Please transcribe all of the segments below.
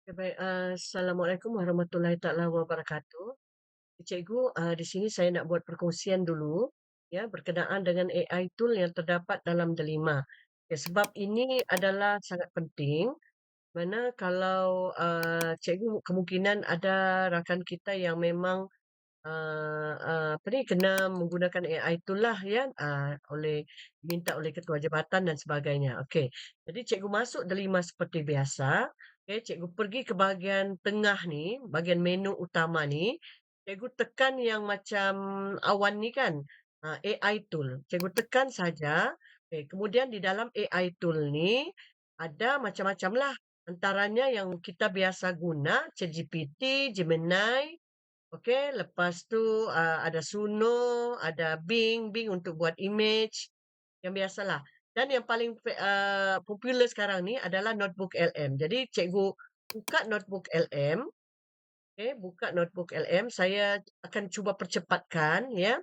Ya, baik, Assalamualaikum warahmatullahi taala wabarakatuh. Cikgu, di sini saya nak buat perkongsian dulu, ya, berkenaan dengan AI tool yang terdapat dalam Delima. Ya, sebab ini adalah sangat penting, mana kalau, cikgu kemungkinan ada rakan kita yang memang apa ni, kena menggunakan AI itulah ya, diminta oleh ketua jabatan dan sebagainya. Okey, jadi cikgu masuk Delima seperti biasa. Okey, cikgu pergi ke bahagian tengah ni, bahagian menu utama ni, cikgu tekan yang macam awan ni kan, AI tool. Cikgu tekan saja. Okey, kemudian di dalam AI tool ni ada macam-macam lah. Antaranya yang kita biasa guna, ChatGPT, Gemini. Okey, lepas tu, ada Suno, ada Bing untuk buat image, yang biasalah. Dan yang paling popular sekarang ni adalah notebook LM. Jadi cikgu buka notebook LM, okey, buka notebook LM, saya akan cuba percepatkan ya.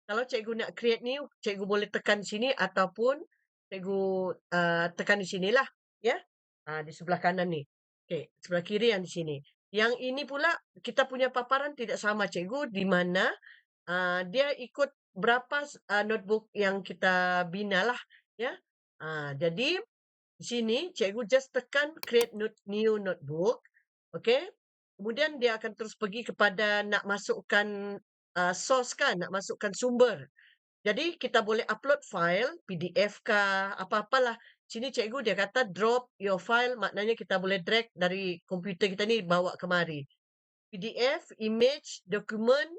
Kalau cikgu nak create ni, cikgu boleh tekan sini ataupun cikgu, tekan di sinilah, ya. Di sebelah kanan ni. Okey, sebelah kiri yang di sini. Yang ini pula kita punya paparan tidak sama cikgu, di mana, dia ikut berapa notebook yang kita binalah, ya. Jadi di sini cikgu just tekan create new notebook, okey. Kemudian dia akan terus pergi kepada nak masukkan, source kan, nak masukkan sumber. Jadi kita boleh upload file, PDF kah, apa-apalah. Sini cikgu dia kata drop your file, maknanya kita boleh drag dari komputer kita ni bawa kemari. PDF, image, dokumen,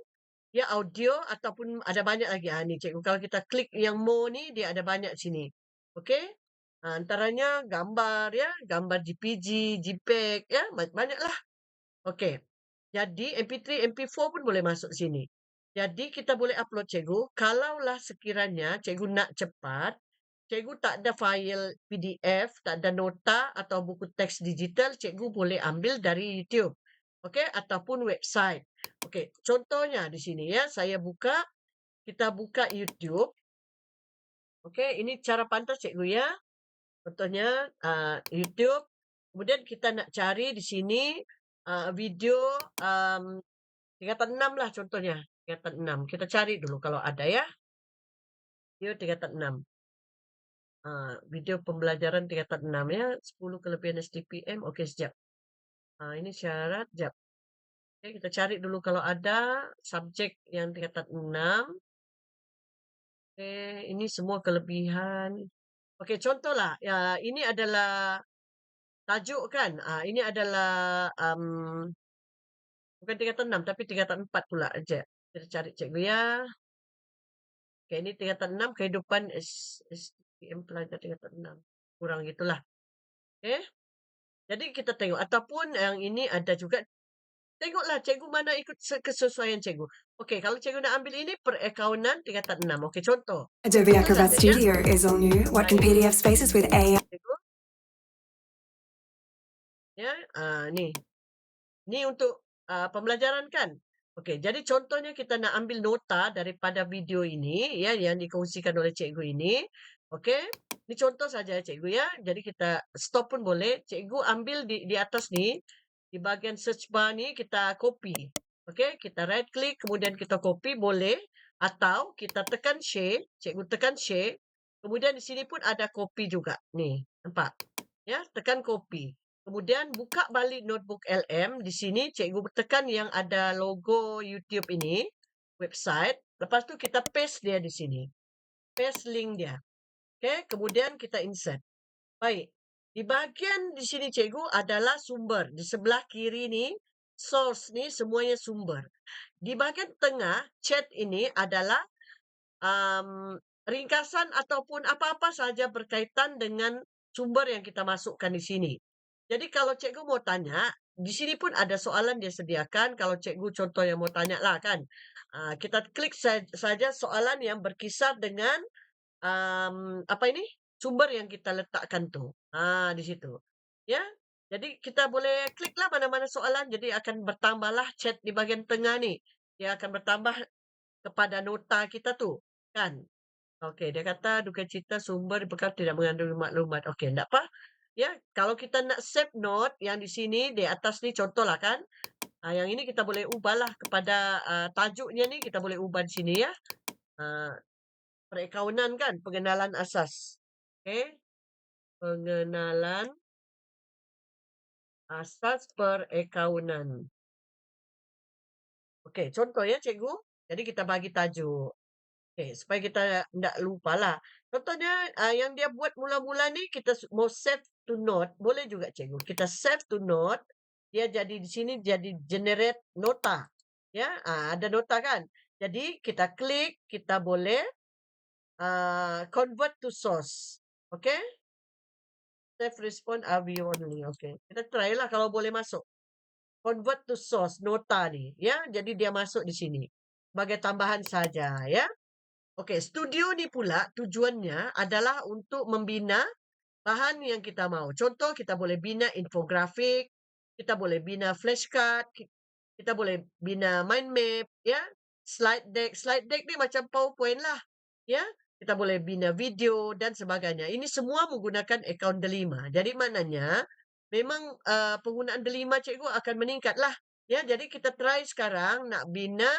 ya audio ataupun ada banyak lagi. Ni cikgu kalau kita klik yang more ni dia ada banyak sini. Okey? Antaranya gambar ya, gambar JPG, JPEG ya, banyaklah. Okey. Jadi MP3, MP4 pun boleh masuk sini. Jadi kita boleh upload cikgu. Kalaulah sekiranya cikgu nak cepat, cikgu tak ada file PDF, tak ada nota atau buku teks digital, cikgu boleh ambil dari YouTube. Okey, ataupun website. Okey, contohnya di sini ya, kita buka YouTube. Okey, ini cara pantas cikgu ya. Contohnya YouTube. Kemudian kita nak cari di sini video tingkatan 6 lah contohnya. Tingkatan 6. Kita cari dulu kalau ada ya. Video tingkatan 6. Video pembelajaran tingkatan 6 ya. 10 kelebihan STPM. Okey, sekejap. Ini syarat. Sekejap. Okay, kita cari dulu kalau ada subjek yang tingkatan 6. Okey, ini semua kelebihan. Okey, contohlah. Ya, ini adalah tajuk kan. Ini adalah bukan tingkatan 6 tapi tingkatan 4 pula aja. Kita cari cikgu ya. Okey, ini tingkatan 6 kehidupan STPM pelajar tingkatan 6. Kurang gitulah. Okey. Jadi kita tengok ataupun yang ini ada juga. Tengoklah cikgu mana ikut kesesuaian cikgu. Okey, kalau cikgu nak ambil ini perakaunan tingkatan 6. Okey, contoh. Adobe Contoh Acrobat saja ya. Studio is all new. What can PDF spaces with AI? Cikgu. Ya, ni. Ni untuk pembelajaran kan. Okey, jadi contohnya kita nak ambil nota daripada video ini ya yang dikongsikan oleh cikgu ini. Okey. Ni contoh saja cikgu ya. Jadi kita stop pun boleh. Cikgu ambil di atas ni, di bahagian search bar ni kita copy. Okey, kita right click kemudian kita copy boleh atau kita tekan share, cikgu tekan share. Kemudian di sini pun ada copy juga. Ni, nampak? Ya, tekan copy. Kemudian buka balik notebook LM. Di sini cikgu tekan yang ada logo YouTube ini, website. Lepas tu kita paste dia di sini. Paste link dia. Okey, kemudian kita insert. Baik. Di bahagian di sini cikgu adalah sumber. Di sebelah kiri ni, source ni semuanya sumber. Di bahagian tengah, chat ini adalah ringkasan ataupun apa-apa saja berkaitan dengan sumber yang kita masukkan di sini. Jadi kalau cikgu mau tanya, di sini pun ada soalan dia sediakan. Kalau cikgu contoh yang mau tanya lah kan. Kita klik saja soalan yang berkisar dengan apa ini? Sumber yang kita letakkan tu. Di situ. Ya. Jadi kita boleh kliklah mana-mana soalan. Jadi akan bertambahlah chat di bahagian tengah ni. Dia akan bertambah kepada nota kita tu. Kan? Okey, dia kata duka cita sumber bekal tidak mengandung maklumat. Okey, tak apa. Ya, kalau kita nak save note yang di sini di atas ni contohlah kan. Yang ini kita boleh ubahlah kepada tajuknya ni kita boleh ubah di sini ya. Ah, Perakaunan kan, pengenalan asas. Okey, pengenalan asas perakaunan. Okey, contoh ya cikgu. Jadi kita bagi tajuk. Okey, supaya kita tidak lupa lah. Contohnya yang dia buat mula-mula ni kita mau save to note, boleh juga cikgu. Kita save to note, dia jadi di sini jadi generate nota. Ya, ada nota kan. Jadi kita klik, kita boleh convert to source. Okey? Save response view only. Okey. Kita try lah kalau boleh masuk. Convert to source nota ni, ya. Jadi dia masuk di sini. Sebagai tambahan saja, ya. Okey, studio ni pula tujuannya adalah untuk membina bahan yang kita mau. Contoh kita boleh bina infografik, kita boleh bina flashcard, kita boleh bina mind map, ya. Slide deck. Slide deck ni macam PowerPoint lah, ya. Kita boleh bina video dan sebagainya. Ini semua menggunakan akaun Delima. Jadi maknanya memang penggunaan Delima cikgu akan meningkat lah. Ya, jadi kita try sekarang nak bina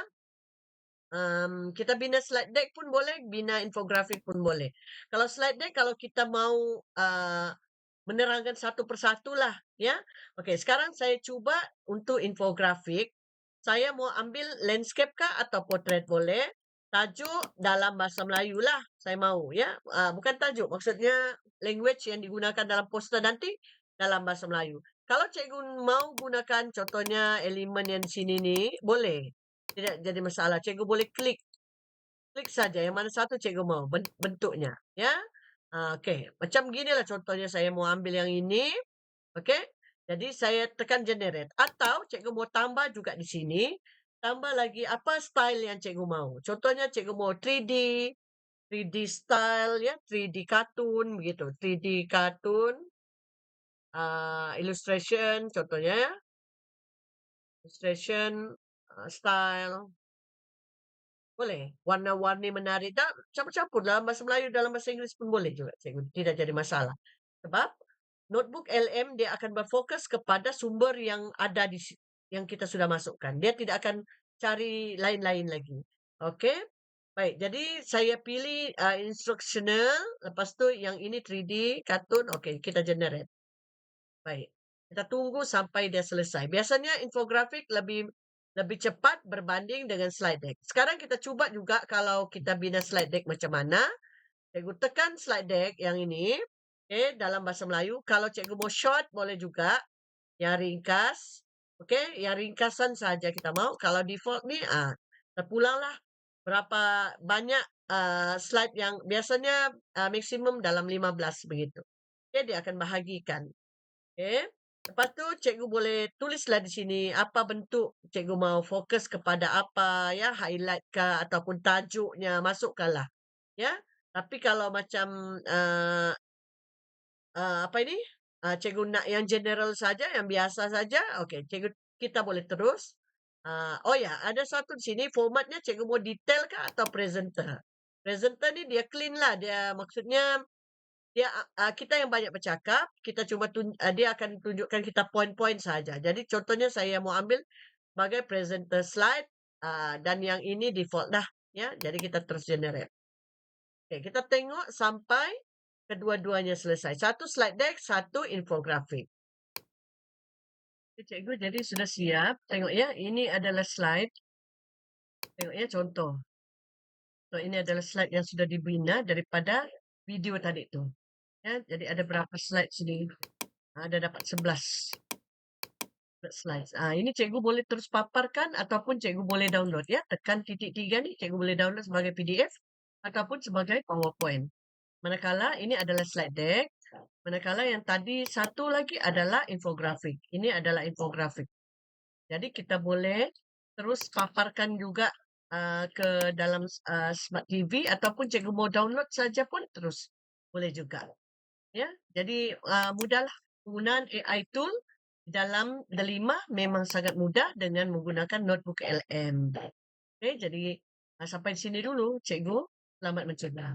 kita bina slide deck pun boleh, bina infografik pun boleh. Kalau slide deck, kalau kita mau menerangkan satu persatu lah, ya. Okey, sekarang saya cuba untuk infografik. Saya mau ambil landscape kah atau portrait boleh. Tajuk dalam bahasa Melayu lah, saya mau, ya. Bukan tajuk, maksudnya language yang digunakan dalam poster nanti dalam bahasa Melayu. Kalau cikgu mau gunakan contohnya elemen yang di sini ni, boleh. Tidak jadi masalah. Cikgu boleh klik saja yang mana satu cikgu mau bentuknya, ya. Okey, macam beginilah contohnya saya mau ambil yang ini. Okey. Jadi saya tekan generate atau cikgu mau tambah juga di sini, tambah lagi apa style yang cikgu mau. Contohnya cikgu mau 3D, 3D style ya, 3D cartoon begitu. 3D cartoon illustration contohnya ya. Illustration style boleh, warna-warni menarik dan campur-campur dalam bahasa Melayu, dalam bahasa Inggeris pun boleh juga cikgu, tidak jadi masalah. Sebab notebook LM dia akan berfokus kepada sumber yang ada yang kita sudah masukkan. Dia tidak akan cari lain-lain lagi. Okey? Baik, jadi saya pilih instructional, lepas tu yang ini 3D kartun, okey, kita generate. Baik. Kita tunggu sampai dia selesai. Biasanya infografik lebih cepat berbanding dengan slide deck. Sekarang kita cuba juga kalau kita bina slide deck macam mana. Cikgu tekan slide deck yang ini. Dalam bahasa Melayu. Kalau cikgu mau short, boleh juga. Yang ringkas. Yang ringkasan saja kita mau. Kalau default ni, terpulanglah berapa banyak slide yang biasanya maksimum dalam 15 begitu. Dia akan bahagikan. Lepas tu cikgu boleh tulislah di sini apa bentuk cikgu mau fokus kepada apa ya, highlight kah ataupun tajuknya, masukkanlah. Ya. Tapi kalau macam apa ini? Cikgu nak yang general saja, yang biasa saja, okey, cikgu kita boleh terus. Oh ya, ada satu di sini formatnya cikgu mau detail kah atau presenter. Presenter ni dia clean lah, dia maksudnya dia kita yang banyak bercakap, kita cuma dia akan tunjukkan kita poin-poin saja. Jadi contohnya saya mau ambil sebagai presenter slide dan yang ini default dah, ya. Jadi kita terus generate. Okey, kita tengok sampai kedua-duanya selesai. Satu slide deck, satu infografik. Cikgu jadi sudah siap. Tengok ya, ini adalah slide. Tengok ya contoh. So, ini adalah slide yang sudah dibina daripada video tadi tu. Ya, jadi ada berapa slide sini? Ada dapat 11 slides. Ini cikgu boleh terus paparkan ataupun cikgu boleh download ya. Tekan titik 3 ni cikgu boleh download sebagai PDF ataupun sebagai PowerPoint. Manakala ini adalah slide deck. Manakala yang tadi satu lagi adalah infografik. Ini adalah infografik. Jadi kita boleh terus paparkan juga ke dalam smart TV ataupun cikgu mau download saja pun terus boleh juga. Ya, jadi mudahlah penggunaan AI tool dalam Delima memang sangat mudah dengan menggunakan notebook LM. Okey, jadi sampai di sini dulu cikgu. Selamat mencoba.